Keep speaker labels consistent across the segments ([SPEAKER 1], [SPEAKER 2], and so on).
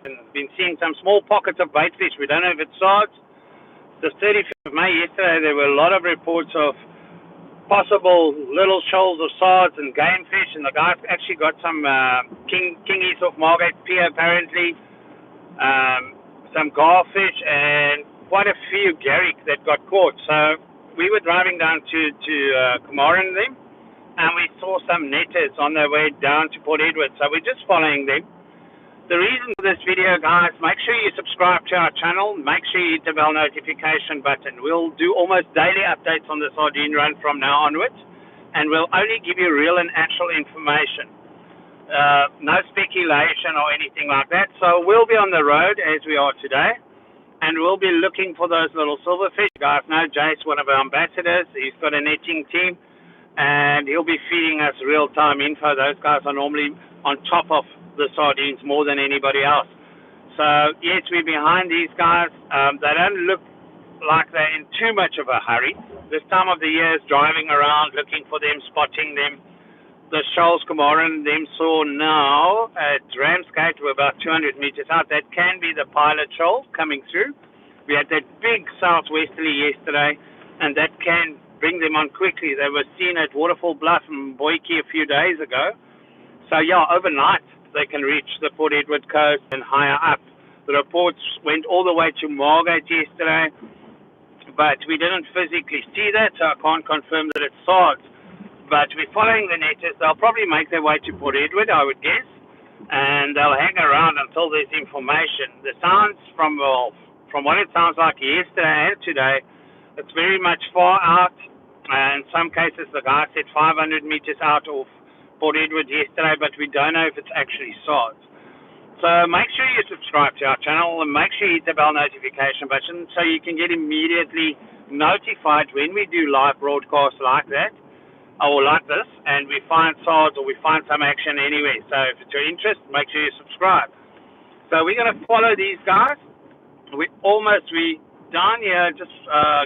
[SPEAKER 1] and been seeing some small pockets of baitfish. We don't know if it's sards. The 35th of May yesterday, there were a lot of reports of possible little shoals of sards and game fish, and the guy actually got some kingies off Margate Pier apparently, some garfish, and quite a few garrick that got caught. So we were driving down to Comorin them, and we saw some netters on their way down to Port Edward, so we're just following them. The reason for this video, guys, make sure you subscribe to our channel, make sure you hit the bell notification button. We'll do almost daily updates on the sardine run from now onwards, and we'll only give you real and actual information. No speculation or anything like that. So we'll be on the road as we are today, and we'll be looking for those little silverfish. You guys know Jace, one of our ambassadors. He's got a netting team, and he'll be feeding us real-time info. Those guys are normally on top of the sardines more than anybody else. So yes, we're behind these guys. They don't look like they're in too much of a hurry. This time of the year is driving around, looking for them, spotting them. The shoals, Comorin, them saw now at Ramsgate, we're about 200 meters out. That can be the pilot shoal coming through. We had that big southwesterly yesterday, and that can bring them on quickly. They were seen at Waterfall Bluff and Boykie a few days ago. So yeah, overnight they can reach the Port Edward coast and higher up. The reports went all the way to Margate yesterday, but we didn't physically see that, so I can't confirm that it's sards. But we're following the netters. They'll probably make their way to Port Edward, I would guess, and they'll hang around until there's information. The sounds from what it sounds like yesterday and today, it's very much far out. In some cases, the guy said 500 meters out of Port Edward yesterday, but we don't know if it's actually sards. So make sure you subscribe to our channel and make sure you hit the bell notification button so you can get immediately notified when we do live broadcasts like that or like this, and we find sards or we find some action anyway. So if it's your interest, make sure you subscribe. So we're going to follow these guys. We down here, just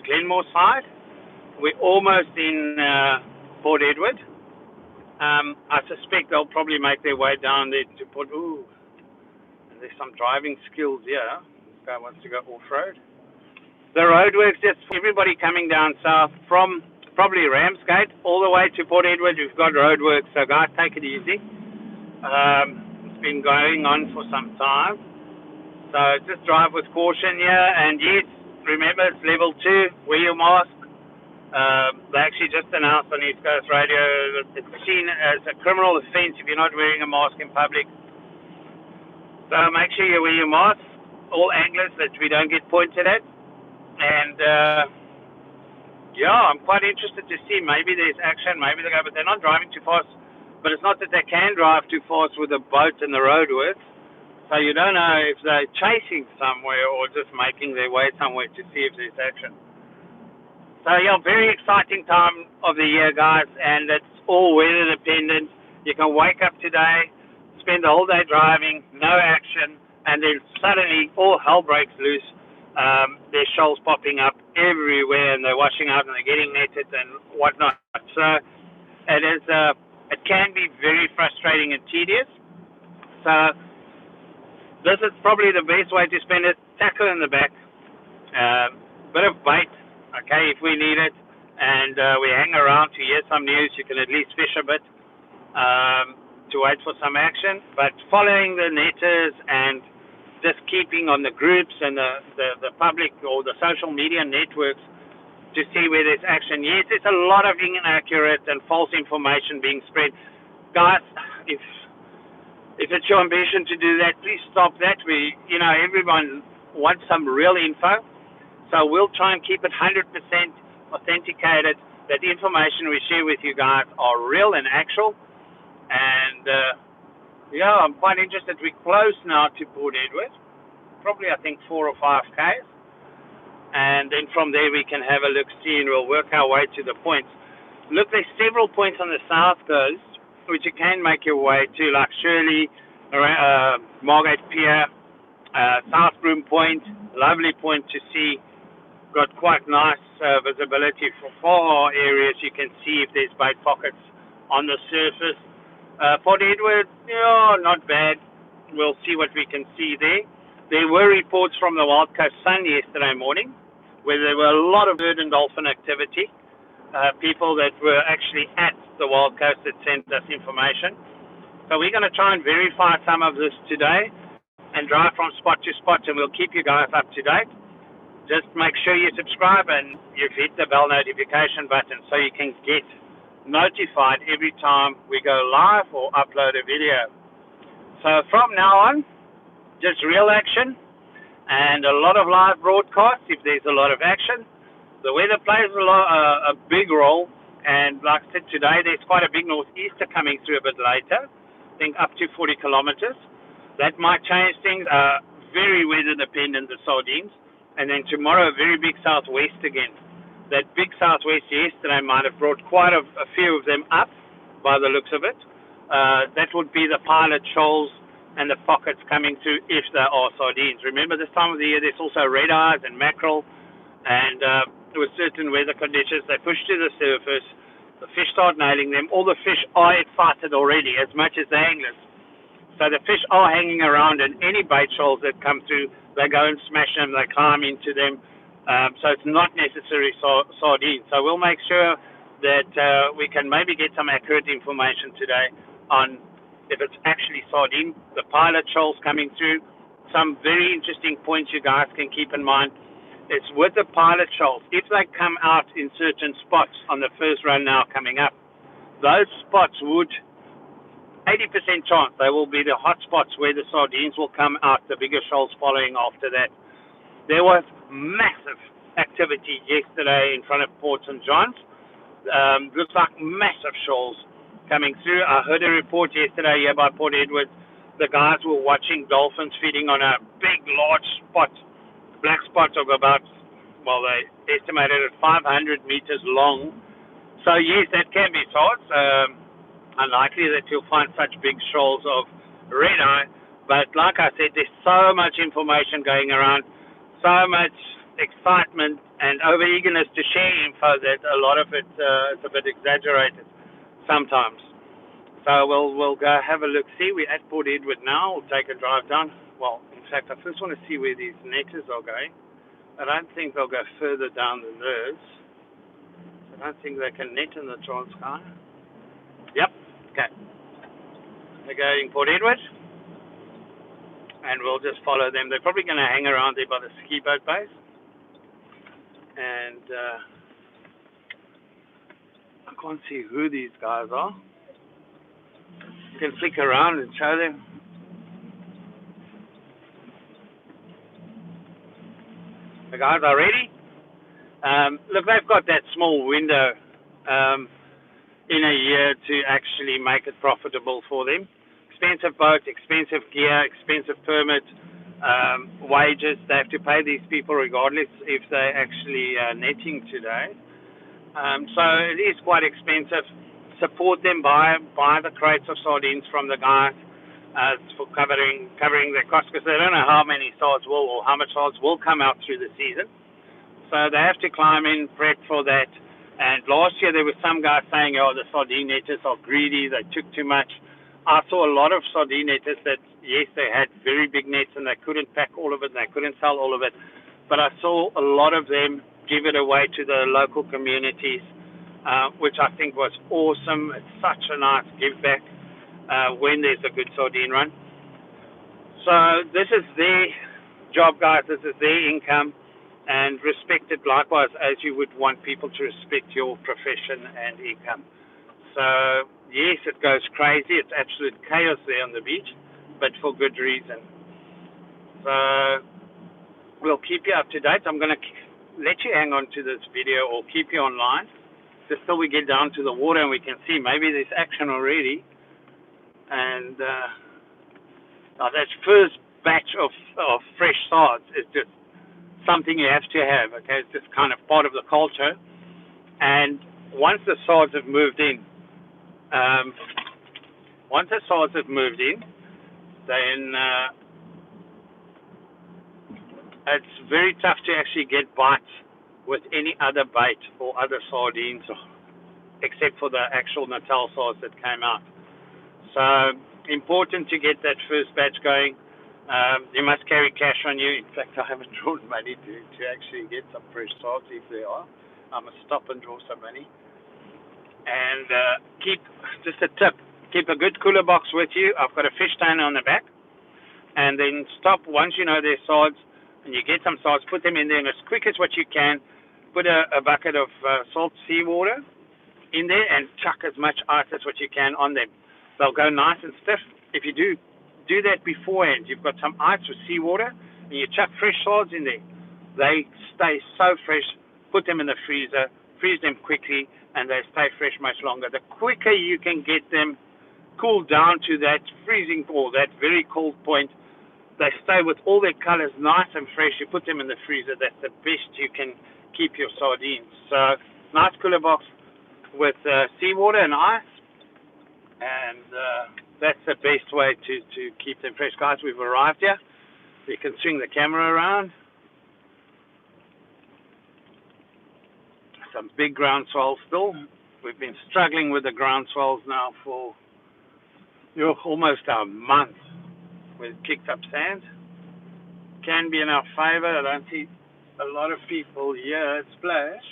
[SPEAKER 1] Glenmore side. We're almost in Port Edward. I suspect they'll probably make their way down there to Port. Ooh, and there's some driving skills here. This guy wants to go off-road. The roadworks, just for everybody coming down south from probably Ramsgate all the way to Port Edward. We've got roadworks, so guys, take it easy. It's been going on for some time, so just drive with caution here. And yes, remember it's level 2. Wear your mask. They actually just announced on East Coast Radio that it's seen as a criminal offence if you're not wearing a mask in public. So make sure you wear your mask, all anglers, that we don't get pointed at. And yeah, I'm quite interested to see. Maybe there's action, maybe they go, but they're not driving too fast. But it's not that they can drive too fast with the boat and the roadworks. So you don't know if they're chasing somewhere or just making their way somewhere to see if there's action. So yeah, very exciting time of the year, guys, and it's all weather dependent. You can wake up today, spend the whole day driving, no action, and then suddenly all hell breaks loose. There's shoals popping up everywhere, and they're washing out, and they're getting netted and whatnot. So it can be very frustrating and tedious. So this is probably the best way to spend it. Tackle in the back, bit of bait. Okay, if we need it, and we hang around to hear some news, you can at least fish a bit to wait for some action. But following the netters and just keeping on the groups and the public or the social media networks to see where there's action. Yes, there's a lot of inaccurate and false information being spread. Guys, if it's your ambition to do that, please stop that. Everyone wants some real info. So we'll try and keep it 100% authenticated, that the information we share with you guys are real and actual. And yeah, I'm quite interested. We're close now to Port Edward, probably I think 4 or 5 Ks. And then from there we can have a look-see and we'll work our way to the points. Look, there's several points on the south coast which you can make your way to, like Shirley, Margate Pier, South Broom Point, lovely point to see. Got quite nice visibility for far areas. You can see if there's bait pockets on the surface. Port Edward, yeah, not bad. we'll see what we can see there. There were reports from the Wild Coast Sun yesterday morning where there were a lot of bird and dolphin activity. People that were actually at the Wild Coast that sent us information. So we're going to try and verify some of this today and drive from spot to spot, and we'll keep you guys up to date. Just make sure you subscribe and you've hit the bell notification button so you can get notified every time we go live or upload a video. So from now on, just real action and a lot of live broadcasts if there's a lot of action. The weather plays a big role, and like I said today, there's quite a big northeaster coming through a bit later, I think up to 40 kilometers. That might change things. Very weather dependent, the sardines. And then tomorrow, a very big southwest again. That big southwest yesterday might have brought quite a few of them up by the looks of it. That would be the pilot shoals and the pockets coming through if there are sardines. Remember, this time of the year, there's also red eyes and mackerel, and with certain weather conditions, they push to the surface, the fish start nailing them. All the fish are excited already, as much as the anglers. So the fish are hanging around, and any bait shoals that come through, they go and smash them, they climb into them. So it's not necessarily sardines. So we'll make sure that we can maybe get some accurate information today on if it's actually sardine, the pilot shoals coming through. Some very interesting points you guys can keep in mind. It's with the pilot shoals. If they come out in certain spots on the first run now coming up, those spots would, 80% chance, they will be the hot spots where the sardines will come out, the bigger shoals following after that. There was massive activity yesterday in front of Port St. John's. Looks like massive shoals coming through. I heard a report yesterday here by Port Edward. The guys were watching dolphins feeding on a big, large spot, black spot of about, well, they estimated it 500 meters long. So yes, that can be thought. Unlikely that you'll find such big shoals of red eye, but like I said, there's so much information going around, so much excitement and over-eagerness to share info that a lot of it is a bit exaggerated sometimes. So we'll go have a look. See, we're at Port Edward now. We'll take a drive down. Well, in fact, I first want to see where these netters are going. I don't think they'll go further down than this. I don't think they can net in the Transkei. Yep, okay. They're going Port Edward, and we'll just follow them. They're probably going to hang around there by the ski boat base. And I can't see who these guys are. You can flick around and show them. The guys are ready. Look, they've got that small window in a year to actually make it profitable for them. Expensive boat, expensive gear, expensive permit, wages. They have to pay these people regardless if they're actually netting today. So it is quite expensive. Support them, buy the crates of sardines from the guys for covering their costs, because they don't know how many sards will or how much sards will come out through the season. So they have to climb in, prep for that. And last year there were some guys saying, oh, the sardine netters are greedy, they took too much. I saw a lot of sardine netters that, yes, they had very big nets and they couldn't pack all of it and they couldn't sell all of it. But I saw a lot of them give it away to the local communities, which I think was awesome. It's such a nice give back when there's a good sardine run. So this is their job, guys. This is their income, and respect it likewise as you would want people to respect your profession and income. So yes, it goes crazy. It's absolute chaos there on the beach, but for good reason. So we'll keep you up to date. I'm going to let you hang on to this video or keep you online just till we get down to the water and we can see maybe there's action already. And that first batch of fresh sards is just something you have to have. Okay, it's just kind of part of the culture. And once the sards have moved in, then it's very tough to actually get bites with any other bait or other sardines, except for the actual Natal sards that came out. So Important to get that first batch going. You must carry cash on you. In fact, I haven't drawn money to actually get some fresh salts if there are. I must stop and draw some money. And just a tip, keep a good cooler box with you. I've got a fish tanner on the back. And then stop once you know there's sods and you get some sods, put them in there, and as quick as what you can, put a bucket of salt seawater in there and chuck as much ice as what you can on them. They'll go nice and stiff. If you do that beforehand, you've got some ice with seawater, and you chuck fresh sods in there. They stay so fresh. Put them in the freezer, freeze them quickly, and they stay fresh much longer. The quicker you can get them cooled down to that freezing or that very cold point, they stay with all their colors nice and fresh. You put them in the freezer. That's the best you can keep your sardines. So nice cooler box with seawater and ice, and that's the best way to keep them fresh. Guys, we've arrived here. You can swing the camera around. Some big ground swells still. We've been struggling with the ground swells now for almost a month. We've kicked up sand. Can be in our favor. I don't see a lot of people here at Splash.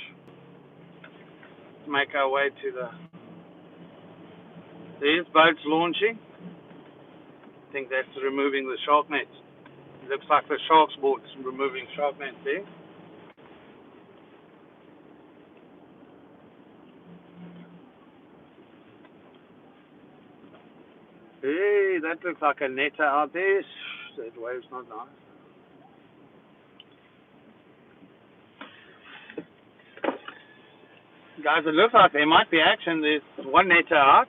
[SPEAKER 1] Let's make our way to there's boats launching. I think that's removing the shark nets. It looks like the shark's boat's removing shark nets there. Hey, that looks like a netter out there. That wave's not nice. Guys, it looks like there might be action. There's one netter out.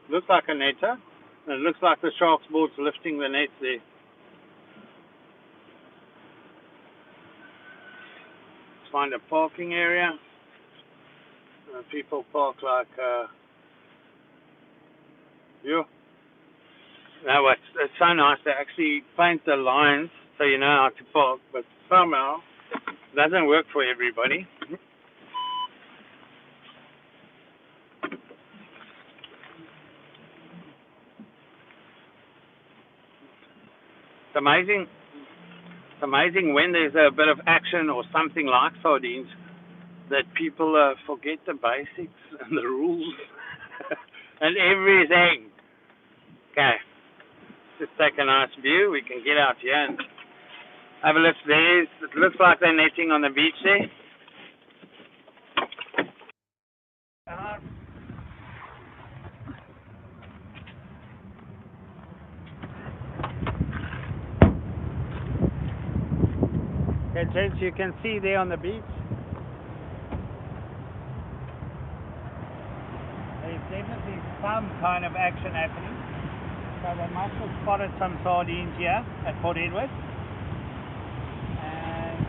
[SPEAKER 1] Looks like a netter. And it looks like the shark's boat's lifting the nets there. Let's find a parking area. People park like No, it's so nice. They actually paint the lines so you know how to park, but somehow it doesn't work for everybody. It's amazing when there's a bit of action or something like sardines that people forget the basics and the rules and everything. Okay. Just take a nice view. We can get out here and have a look. It looks like they're netting on the beach there. Okay, gents, you can see there on the beach. There's definitely some kind of action happening. So they must have spotted some sardines here at Port Edward. And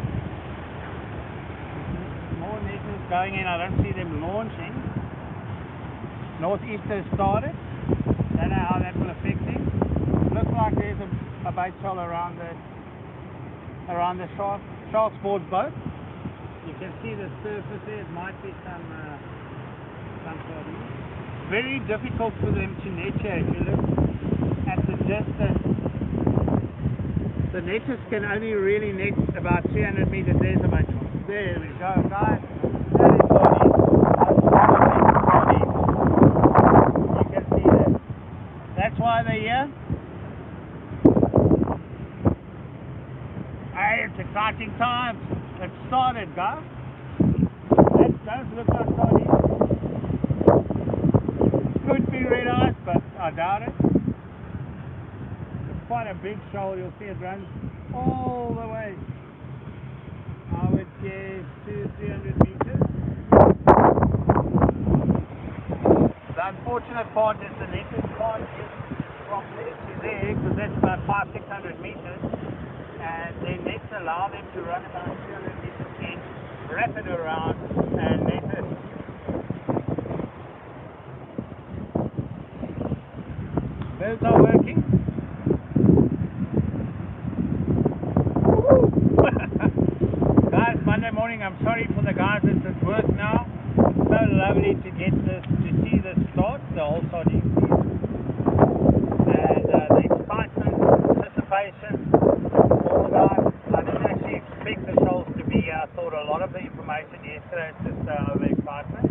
[SPEAKER 1] more netters going in. I don't see them launching. Northeaster started. Don't know how that will affect things. Looks like there's a bait shell around the shark's board boat. You can see the surface there. It might be some sardines. Very difficult for them to net here. If you look at the distance, the netters can only really net about 300 meters. There's a bait shell. There we go, guys. That is sardines. You can see that. That's why they're here. Hey, it's exciting times. It started, guys. That does look like sardines. Could be red ice, but I doubt it. It's quite a big shoal. You'll see it runs all the way. I would guess 200-300 meters. The unfortunate part is the netters can't get from there to there because that's about 500-600 meters. And their nets allow them to run about 300 meters in, wrap it around, and net it. Birds are working. Guys, Monday morning, I'm sorry for the guys that's at work now. So lovely to get this, to see this start, the whole sardine season. information yesterday, it's just over excitement.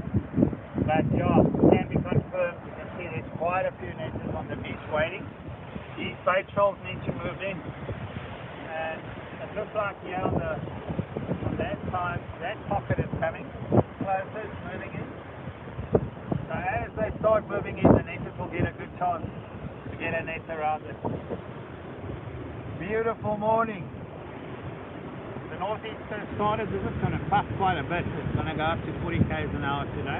[SPEAKER 1] But yeah, can be confirmed. You can see there's quite a few netters on the beach waiting. These bait trolls need to move in. And it looks like here on that side, that pocket is coming closer, it's moving in. So as they start moving in, the netters will get a good chance to get a net around it. Beautiful morning. The northeaster started, this is going to puff quite a bit. It's going to go up to 40 k's an hour today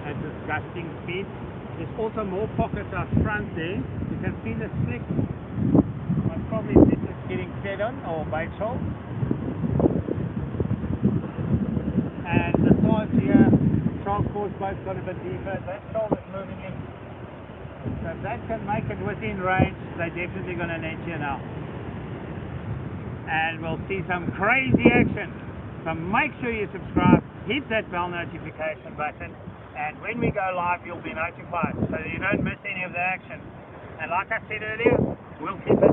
[SPEAKER 1] at this gusting speed. There's also more pockets out front there. You can see the slick. Most probably this is getting fed on or bait trolls. And the sides here, transport boat's got a bit deeper. That troll is moving in. So if that can make it within range, they're definitely going to net here now. And we'll see some crazy action. So make sure you subscribe, hit that bell notification button, and when we go live you'll be notified so that you don't miss any of the action. And like I said earlier, we'll keep it